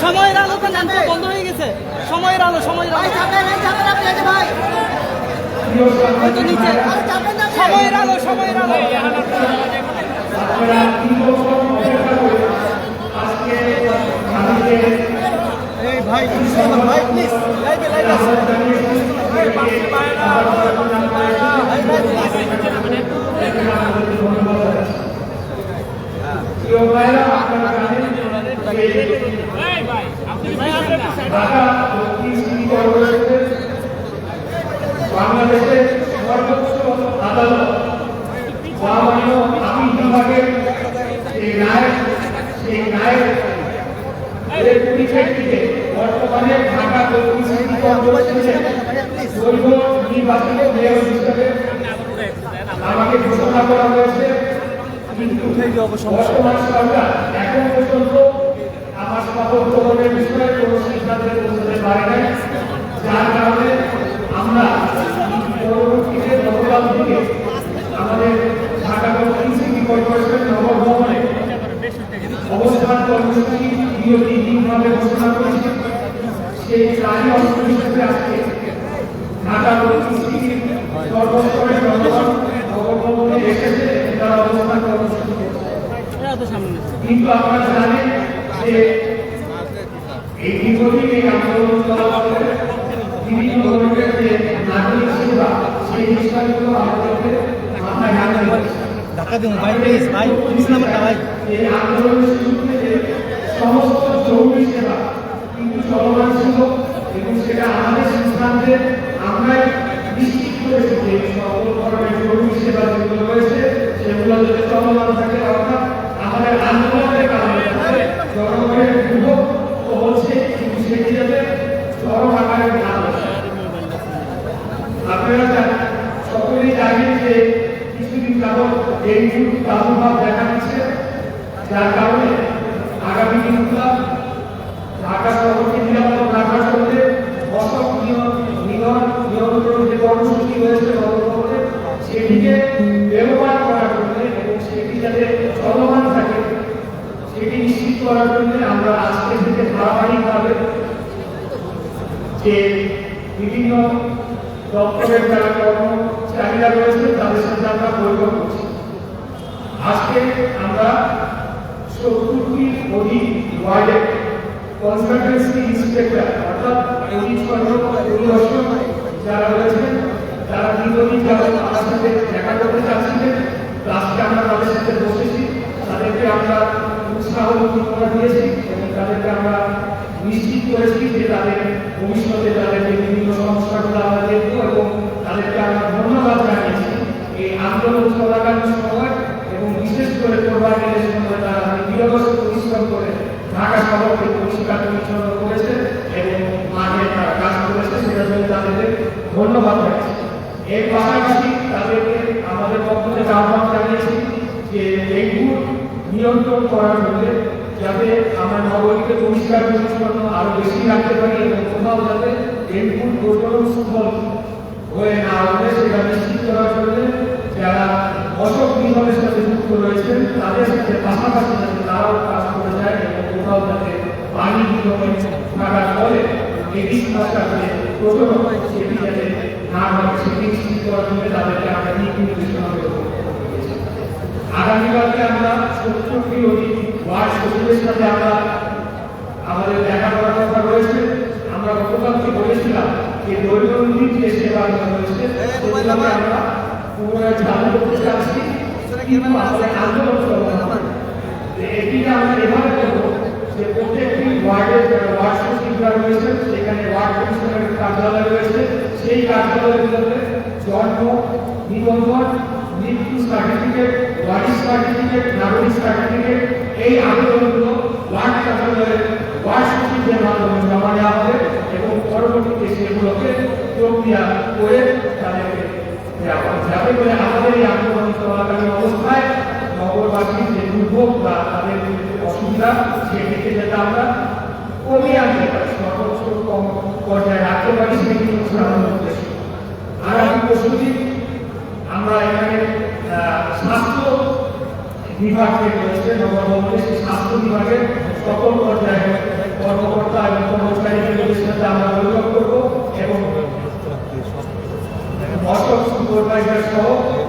সময়ের আলো তো বন্ধ হয়ে গেছে। সময়ের আলো সময়ের আলো নিচে সময়ের আলো সময়ের আলো ভাই ভাই প্লিজ বাংলাদেশের সর্বোচ্চ আদালত মহামান্য আপিল বিভাগের সেই রায়ের পরিপ্রেক্ষিতে বর্তমানে ঢাকা দক্ষিণ সিটি কর্পোরেশনের দৈব নির্বাচিত মেয়র হিসেবে আমাকে ঘোষণা করা হয়েছে। কিন্তু বর্তমান সরকার এখন পর্যন্ত আমার শপথ গ্রহণের বিষয়ে কোনো সিদ্ধান্তে পৌঁছতে পারে নাই, যার কারণে আমরা পরবর্তীতে গতকাল থেকে আমাদের ঢাকা দক্ষিণ সিটি কর্পোরেশন নগর ভবনে অবস্থান কর্মসূচি বিরতি দিনভাবে ঘোষণা করেছি। সেই তারই অংশ হিসেবে আজকে ঢাকা দক্ষিণ সিটির সর্বস্তরের জনগণ নগর ভবনে এসেছে তারা অবস্থান কর্মসূচি। কিন্তু আপনারা জানেন যে এই দীর্ঘদিন এই আন্দোলন চলাকালে বিভিন্ন ধরনের যে নাগরিক সেবা সেই বিষয়গুলো আমাদেরকে মাথায় রাখতে হবে। এই আন্দোলনের শুরুতে যে সমস্ত জরুরি সেবা কিন্তু চলমান ছিল এবং সেটা আমাদের সিদ্ধান্তে আমরাই নিশ্চিত করেছি যে সকল ধরনের জরুরি সেবা যেগুলো রয়েছে সেগুলো যদি চলমান থাকে, অর্থাৎ আমাদের আন্দোলনের কারণে জনগণের দুর্ভোগ তো হচ্ছে কিন্তু সেটি যাতে চরম আকারে না হয়। আপনারা সকলেই জানেন যে কিছুদিন যাবৎ ডেঙ্গুর প্রাদুর্ভাব দেখা দিচ্ছে, যার কারণে আগামী দিনগুলো ঢাকা শহরকে নিরাপদ রাখার জন্য মশক নিয়ন্ত্রণ যে কর্মসূচি রয়েছে নগরভবনে সেটিকে ব্যবহার করার জন্য এবং সেটি যাতে চলমান থাকে সেটি নিশ্চিত করার জন্য আমরা আজকে থেকে ধারাবাহিকভাবে যে বিভিন্ন দপ্তরের যারা কর্মচারীরা রয়েছে তাদের সাথে আমরা বৈঠক করছি। আজকে আমরা 70টি অধিক ওয়ার্ডের কনসালটেন্সি ইন্সপেক্টর অর্থাৎ পরিদর্শক যারা রয়েছেন তারা দীর্ঘদিন যাবৎ আমার সাথে দেখা করতে চাচ্ছিলেন। আজকে আমরা তাদের সাথে বসেছি, তাদেরকে আমরা উৎসাহ উদ্দীপনা দিয়েছি এবং তাদেরকে আমরা নিশ্চিত করেছি যে তাদের ভবিষ্যতে তাদের বিভিন্ন সমস্যাগুলো আমরা দেখব এবং তাদেরকে আমরা ধন্যবাদ জানিয়েছি এই আন্দোলন চলাকালীন সময় এবং বিশেষ করে কোরবানির সময় তারা নিরলস পরিশ্রম করে ঢাকা শহরকে পরিষ্কার পরিচ্ছন্ন করেছে এবং মাঠে তারা কাজ করেছে, সেটার জন্য তাদেরকে ধন্যবাদ জানাচ্ছি। এর পাশাপাশি তাদেরকে আমাদের পক্ষ থেকে আহ্বান জানিয়েছি যে ডেঙ্গু নিয়ন্ত্রণ করার জন্য যাতে আমরা নগরীকে পরিষ্কার পরিচ্ছন্ন আরো বেশি রাখতে পারি এবং কোথাও যাতে ডেঙ্গুর প্রচলন সুফল হয়ে না ওঠে সেটা নিশ্চিত করার জন্য যারা মশক নিধনের সাথে যুক্ত রয়েছেন তাদের সাথে পাশাপাশি যাতে তারাও কাজ করে যায় এবং কোথাও যাতে পানি নিগমে থাকার ফলে এটি সমস্যাকে প্রচলন সেটি যাতে না হয় সেটি নিশ্চিত করার জন্য তাদেরকে আমরা নির্দেশনা দেব। আগামীকালকে আমরা 70টি অধিক ওয়ার্ড সচিবের সাথে আমরা আমাদের দেখা করার কথা রয়েছে। আমরা গতকালকে বলেছিলাম যে দৈনন্দিন যে সেবাগুলো রয়েছে আমরা পুনরায় চালু করতে চাচ্ছি, কিন্তু আমাদের আন্দোলন চলমান এটিকে আমরা এভাবে করবো যে প্রত্যেকটি ওয়ার্ডের ওয়ার্ড সচিবরা রয়েছে সেখানে ওয়ার্ড কমিশনারের কার্যালয় রয়েছে, সেই কার্যালয়গুলোতে জন্ম নিবন্ধন মৃত্যু সার্টিফিকেট ওয়ারিশ সার্টিফিকেট নাগরিক সার্টিফিকেট এই আবেদনগুলো ওয়ার্ড কার্যালয়ের ওয়ার্ড সচিবদের মাধ্যমে জমা দেওয়া হবে এবং পরবর্তীতে সেগুলোকে প্রক্রিয়া করে তাদেরকে যাতে করে আমাদের এই আন্দোলন চলাকালীন অবস্থায় নগরবাসীর যে দুর্ভোগ বা তাদের যে অসুবিধা সেদিকে যাতে আমরা কমিয়ে আনতে পারি, সর্বোচ্চ কম পর্যায়ে রাখতে পারি, সেটি হচ্ছে আমাদের উদ্দেশ্য। আগামী পরশুদিন আমরা এখানে স্বাস্থ্য বিভাগ থেকে রয়েছে নগরভবনে, সেই স্বাস্থ্য বিভাগের সকল পর্যায়ে কর্মকর্তা এবং কর্মচারীদের সাথে আমরা বৈঠক করব এবং অসব সুপারভাইজার সহ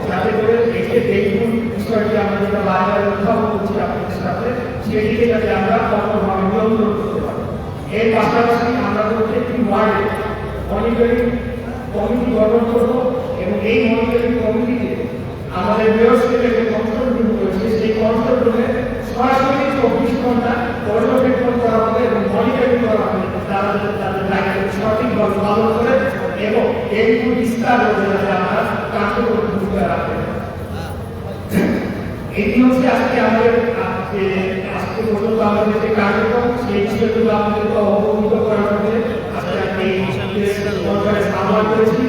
যাতে করে একে দেখুন বিষয়টি আমরা যেটা বারবার উত্থাপন করছি আপনাদের সাথে, সেটিকে যাতে আমরা কঠোরভাবে নিয়ন্ত্রণ করতে পারি। এর পাশাপাশি আমরা প্রত্যেকটি ওয়ার্ডে মনিটরিং কমিটি গঠন করব এবং এই মনিটরিং কমিটিতে আমাদের মেয়রশিপের যে কন্ট্রোল রুম রয়েছে সেই কন্ট্রোল রুমে সরাসরি 24 ঘন্টা পর্যবেক্ষণ করা হবে এবং মনিটরিং করা হবে তারা যাতে তাদের দায়িত্ব সঠিকভাবে পালন করে এবং এই বিস্তার হতে যাতে আমরা কার্যকর ভূমিকা রাখতে পারি। এটি হচ্ছে আজকে আমাদের আজকে পর্যন্ত আমাদের যে কার্যক্রম সেই বিষয়গুলো আমাদেরকে অবগত করার মধ্যে আজকে আমি এই সরকারের সামলা করেছি।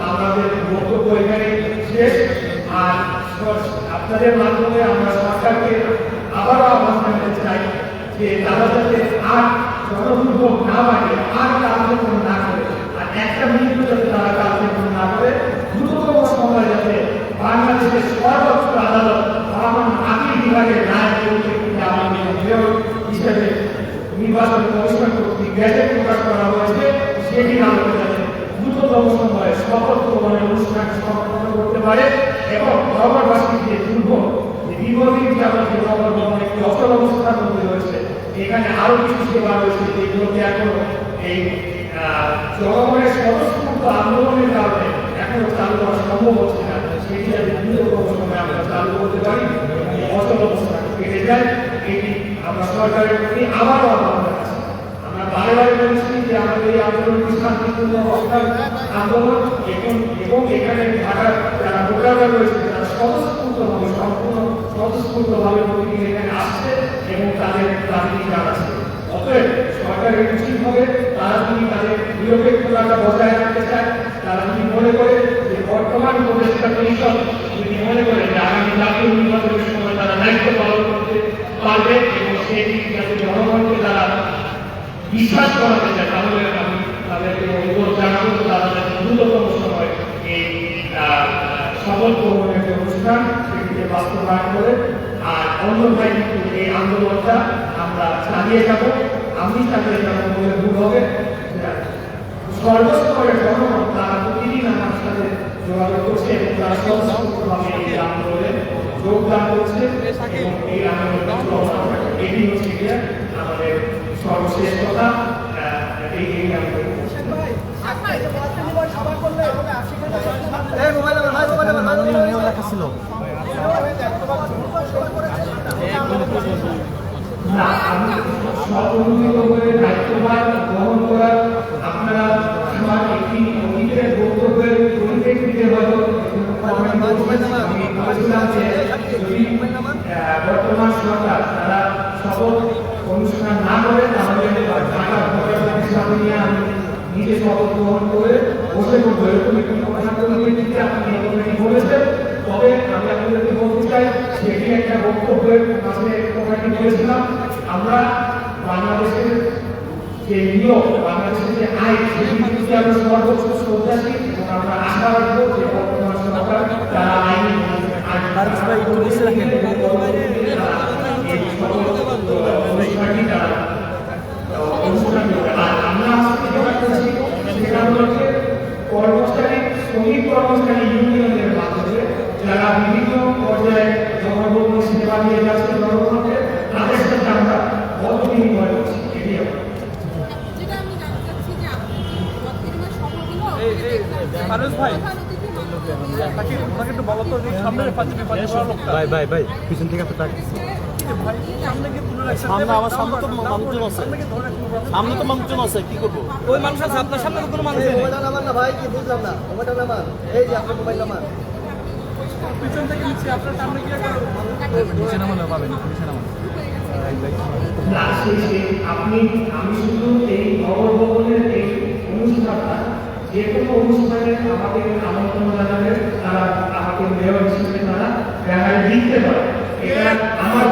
আমাদের বক্তব্য এখানে শেষ। আর আপনাদের মাধ্যমে আমরা সরকারকে আবারও আহ্বান জানাতে চাই যে তারা যাতে আর জনদুর্ভোগ না বাড়ে, আর কার্যক্রম না করে, আর একটা মিনিট যাতে তারা কার্যক্রম না করে, দ্রুততম সময় যাতে বাংলাদেশের সর্বোচ্চ আদালত মহামান্য আপিল বিভাগের রায় পরিপ্রেক্ষিতে আমাদের মেয়র হিসেবে নির্বাচন কমিশন কর্তৃক গ্যাজেট প্রকাশ করা হয়েছে, সেটি আলোচনা যাতে দ্রুততম সময়ে শপথ গ্রহণের অনুষ্ঠান সম্পন্ন করতে পারে এবং নগরবাসীর যে দুর্ভোগ, যে দীর্ঘদিন যাবত নগরভবন একটি অচল অবস্থার মধ্যে রয়েছে, এখানে আরো কিছু সেবা রয়েছে যেগুলোকে এখনো এই জনগণের স্বতঃস্ফূর্ত আন্দোলনের কারণে এখনো চালু করা সম্ভব হচ্ছে না, সেটি যাতে দ্রুততম সময়ে আমরা চালু করতে পারি, এই অচল অবস্থা কেটে যায়, এটি আমরা সরকারের প্রতি আবারও আহ্বান জানাচ্ছি। আমরা বারে বারে বলছি যে আমাদের এই আন্দোলনটি শান্তিপূর্ণ অবস্থার আন্দোলন এবং এখানে ঢাকার যারা ভোটাররা রয়েছে তারা স্বতঃস্ফূর্তভাবে সম্পূর্ণ স্বতঃস্ফূর্তভাবে প্রতিদিন এখানে আসছে এবং তাদের দাবি জানাচ্ছে। অতএব সরকারের উচিত হবে তারা যদি তাদের নিরপেক্ষতাটা বজায় রাখতে চায়, তারা যদি মনে করে যে বর্তমান উপদেষ্টা পরিষদ যদি মনে করে যে আগামী জাতীয় নির্বাচনের সময় তারা দায়িত্ব পালন করতে পারবে এবং সেই যাতে জনগণকে তারা বিশ্বাস করাতে চায়, তাহলে আমি তাদেরকে অনুরোধ জানাবো তারা যাতে দ্রুততম সময় এই শপথ গ্রহণের যে অনুষ্ঠান সেটিকে বাস্তবায়ন করে। আর অন্যথায় কিন্তু এই আন্দোলনটা আমরা চালিয়ে যাব, আমি চালিয়ে যাবো বলে ভুল হবে। সর্বস্তরের জনগণ তারা প্রতিদিন আমার সাথে যোগাযোগ করছে এবং তারা স্বতঃস্ফূর্তভাবে এই আন্দোলনে যোগদান করছে এবং এই আন্দোলনের এটি হচ্ছে গিয়ে আমাদের সর্বশেষ কথা। এই আন্দোলন না, আমি স্বতন্ত্র করে দায়িত্বভার গ্রহণ করার আপনারা আমার একটি অতীতের বক্তব্যের পরিপ্রেক্ষিতে হয়তো আমি বলেছিলাম যে যদি বর্তমান সরকার তারা শপথ অনুষ্ঠান না করে তাহলে ঢাকার ভোটারদের সামনে নিয়ে আমি নিজে শপথ গ্রহণ করে বসে করবো, এরকম একটি ঘোষণার পরিপ্রেক্ষিতে আপনি এরকমটি বলেছেন। তবে আমি আপনাদেরকে বলতে চাই সেটি একটা বক্তব্যের কাছে কথাটি বলেছিলাম। আমরা বাংলাদেশের যে নিয়ম, বাংলাদেশের যে আইন, সেটি প্রতি আমরা সর্বোচ্চ শ্রদ্ধাশীল এবং আমরা আশা রাখবো যে বর্তমান সরকার তারা আইন অনুষ্ঠানটি তারা অনুষ্ঠান করবে। আর আমরা সেটা হচ্ছে কর্মচারী শ্রমিক কর্মচারী ইউনিয়নের মাধ্যমে যারা বিভিন্ন পর্যায়ে জনগণ সেবা দিয়ে যাচ্ছে জনগণকে, তাদের সাথে আমরা মত বিনিময় করছি। এটি ভাই পিছন থেকে একটা সামনে আমার সামনে তো মানুষজন আছে, সামনে তো মানুষজন আছে, কি করবো? ওই মানুষ আছে আপনার সামনে কোনো মানুষ নেই। ভাই কি বুঝলাম না, মোবাইলটা নামান, এই যে আপনার মোবাইল নামান, পিছন থেকে নিচ্ছি আপনার সামনে গিয়ে নিচে নামানো পাবেন, নিচে নামানো। আমি শুধু এই নগরভবনের এই অনুষ্ঠানটা যে কোনো অনুষ্ঠানে আমাকে আমন্ত্রণ জানাবেন, তারা আমাকে দিতে পারে। এটা আমার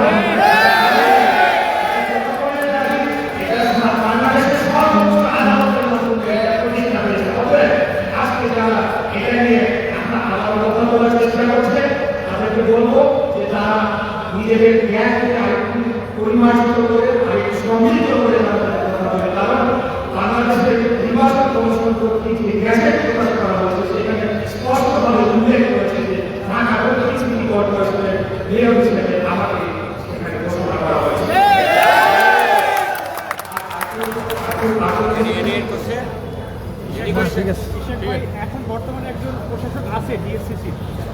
বাংলাদেশের সর্বোচ্চ আদালতের মাধ্যমে প্রতিষ্ঠা হয়েছে। অতএব আজকে যারা এটা নিয়ে আলাদা কথা বলার চেষ্টা করছে তাদেরকে বলবো যে তারা নিজেদের জ্ঞানকে আরেকটু পরিমার্জিত করে আরেকটু সমৃদ্ধ করে কারণ বাংলাদেশের নির্বাচন কমিশন কর্তৃক যে গ্যাজেট প্রকাশ করা হয়েছে সেখানে স্পষ্টভাবে উল্লেখ করেছে যে ঢাকা দক্ষিণ সিটি কর্পোরেশনের মেয়র হিসেবে আমাকে সেখানে ঘোষণা করা হয়েছে। এখন বর্তমানে একজন প্রশাসক আছে ডিএসসিসি,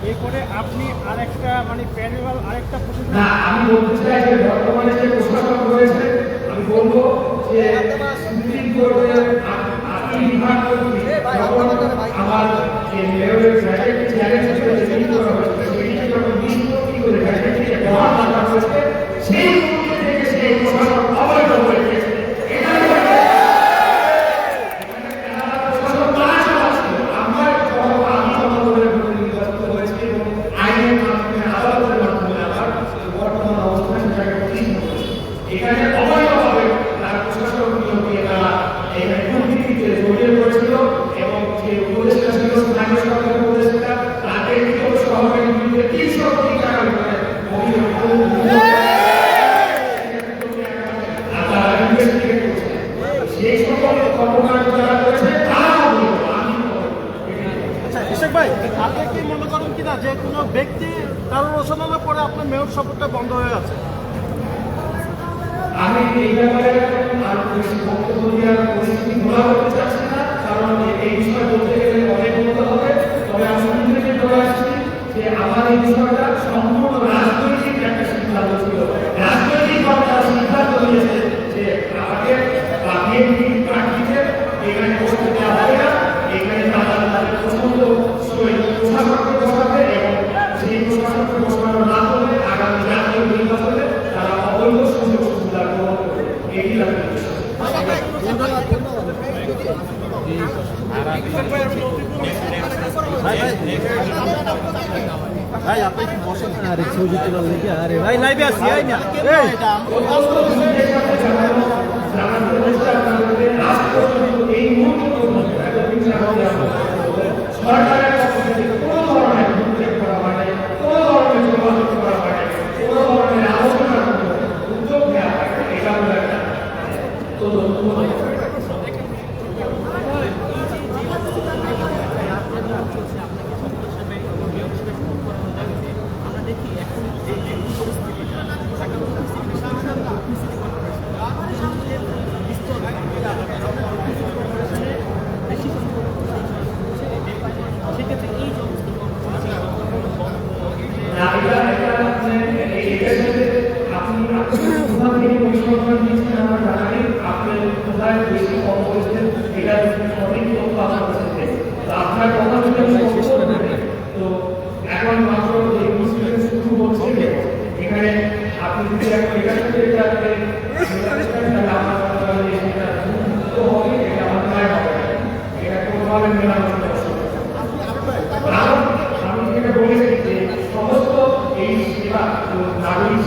এরপরে আপনি আরেকটা মানে প্যানেল আরেকটা প্রশাসক না, আমি বলতে চাই যে বর্তমানে যে প্রশাসক রয়েছে আমি বলবো যে সুপ্রিম কোর্টের আপিল বিভাগ কর্তৃক আমার যে মেয়রের গ্যাজেট চ্যালেঞ্জ করে রিলিজ করা হয়েছে সেটিকে যখন নিষ্পত্তি করে গ্যাজেটটিকে বহাল রাখা হয়েছে সেই মুহূর্ত থেকে সেই প্রশাসক অবৈধ হয়ে গেছে। এখানে অবৈধভাবে তারা প্রশাসন নিয়োগে তারা এখানে দুর্নীতিতে জড়িয়ে পড়েছিল এবং যে উপদেষ্টা ছিল স্থানীয় সরকারের উপদেষ্টা তাকে নিয়োগ সহকারী বিরুদ্ধে 300 কোটি টাকার উপরে তারা ইনভেস্টিগেট করছে। সেই সকল কর্মকাণ্ড যারা করেছে তারা অবৈধ। আমি আচ্ছা ইশাক ভাই, আপনি কি মনে করেন কিনা যে কোনো ব্যক্তি কারোর রোশনালের পরে আপনার মেয়র শপথটা বন্ধ হয়ে আছে? আমি এই ব্যাপারে আর বেশি বক্তব্য দেওয়ার পরিস্থিতি ঘোরা করতে চাচ্ছি না, কারণ এই বিষয় বলতে গেলে অনেক বলতে হবে। তবে আমি নিজেকে বলে আসছি যে আমার এই বিষয়টা সম্পূর্ণ রাজনৈতিক একটা সিদ্ধান্ত ছিল। রাজনৈতিক তারা সিদ্ধান্ত নিয়েছে যে আমাকে বা বিএনপি প্রার্থীদের এখানে বসতে দেওয়া হবে না, এখানে তারা তাদের পছন্দ প্রশাসককে বসাবে এবং সেই প্রশাসককে বসানোর মাধ্যমে আগামী জাতীয় নির্বাচনে তারা অবৈধ সুযোগ সুবিধা গ্রহণ করবে। এই ভাই আপনি কি বসেন? আরে ছবি তোলার লেগে আরে ভাই লাইভে আসি এই না এই মুহূর্তে সরকারের পক্ষ থেকে কোনো ধরনের উদ্যোগ করা হয় নাই, কোনো ধরনের যোগাযোগ করা হয় নাই, কোনো ধরনের আলোচনার উদ্যোগ নেওয়া হয় না। এটা হলো একটা আপনার কথা তো এখন মাত্র শুরু হচ্ছে এখানে আপনি যদি এখন এখান থেকে হবে এটা আমার হবে এটা কোনোভাবে মেলানো কারণ আমি যেটা বলেছি যে সমস্ত এই সেবা নাগরিক